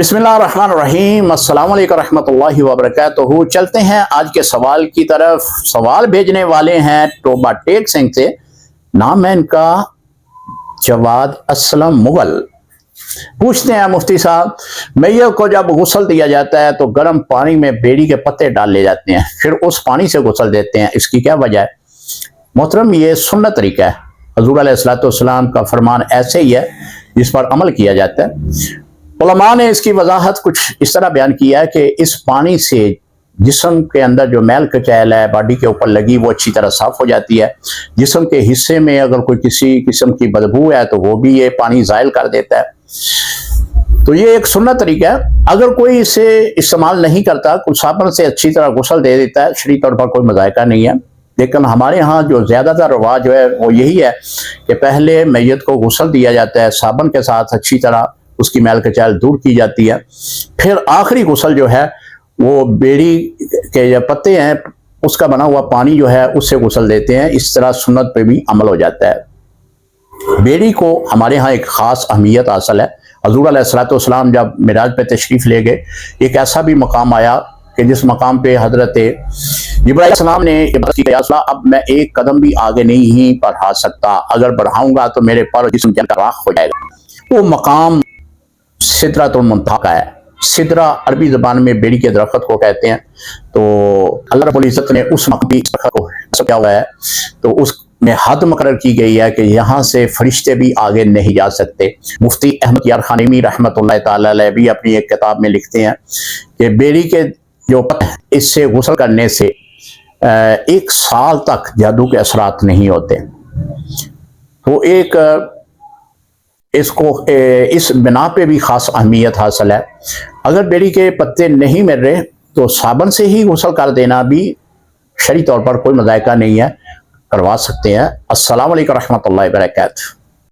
बिस्मिल्लाहिर्रहमानिर्रहीम। अस्सलाम वालेकुम रहमतुल्लाहि व बरकातुहू। चलते हैं आज के सवाल की तरफ। सवाल भेजने वाले हैं टोबा टेक सिंह से। नाम है इनका जवाद असलम मुगल। पूछते हैं मुफ्ती साहब, मैयत को जब गुस्ल दिया जाता है तो गर्म पानी में बेड़ी के पत्ते डाल ले जाते हैं, फिर उस पानी से गुस्ल देते हैं, इसकी क्या वजह है? मोहतरम, ये सुन्नत तरीका है। हज़ूर अलैहिस्सलाम का फरमान ऐसे ही है जिस पर अमल किया जाता है। उलमा ने इसकी वजाहत कुछ इस तरह बयान किया है कि इस पानी से जिस्म के अंदर जो मैल कचैल है बॉडी के ऊपर लगी वो अच्छी तरह साफ हो जाती है। जिस्म के हिस्से में अगर कोई किसी किस्म की बदबू है तो वो भी ये पानी ज़ाइल कर देता है। तो ये एक सुन्नत तरीका है। अगर कोई इसे इस्तेमाल नहीं करता, कुछ साबुन से अच्छी तरह गुस्ल दे देता है, शरीय तौर पर कोई मज़ायका नहीं है। लेकिन हमारे यहाँ जो ज़्यादातर रवाज है वो यही है कि पहले मैयत को गुस्ल दिया जाता है, साबुन के साथ अच्छी तरह उसकी मैल कचैल दूर की जाती है, फिर आखिरी गुस्ल जो है वो बेड़ी के जो पत्ते हैं उसका बना हुआ पानी जो है उससे गुस्ल देते हैं। इस तरह सुन्नत पे भी अमल हो जाता है। बेड़ी को हमारे यहाँ एक ख़ास अहमियत हासिल है। हज़ूर अलैहिस्सलाम जब मिराज पे तशरीफ़ ले गए, एक ऐसा भी मकाम आया कि जिस मकाम पे हज़रत इब्राहीम ने अब मैं एक कदम भी आगे नहीं बढ़ा सकता, अगर बढ़ाऊंगा तो मेरे पर जिस्म जल कर राख हो जाएगा। वो मकाम सिदरतुल मुंतहा का है। सिदरा अरबी ज़बान में बेड़ी के दरख्त को कहते हैं। तो अल्लाह रब्बुल इज़्ज़त ने उस मकाम को क्या हुआ है तो उसमें हद मुकर्रर की गई है कि यहाँ से फरिश्ते भी आगे नहीं जा सकते। मुफ्ती अहमद यार खानिमी रहमतुल्लाह तआला अलैह भी अपनी एक किताब में लिखते हैं कि बेड़ी के जो पत्ते इससे गुस्ल करने से 1 साल तक जादू के असरात नहीं होते। तो एक इसको इस बिना पे भी ख़ास अहमियत हासिल है। अगर बेड़ी के पत्ते नहीं मिल रहे तो साबुन से ही गुस्ल कर देना भी शरई तौर पर कोई मज़ायका नहीं है, करवा सकते हैं। अस्सलाम वालेकुम रहमतुल्लाहि व बरकातुहू।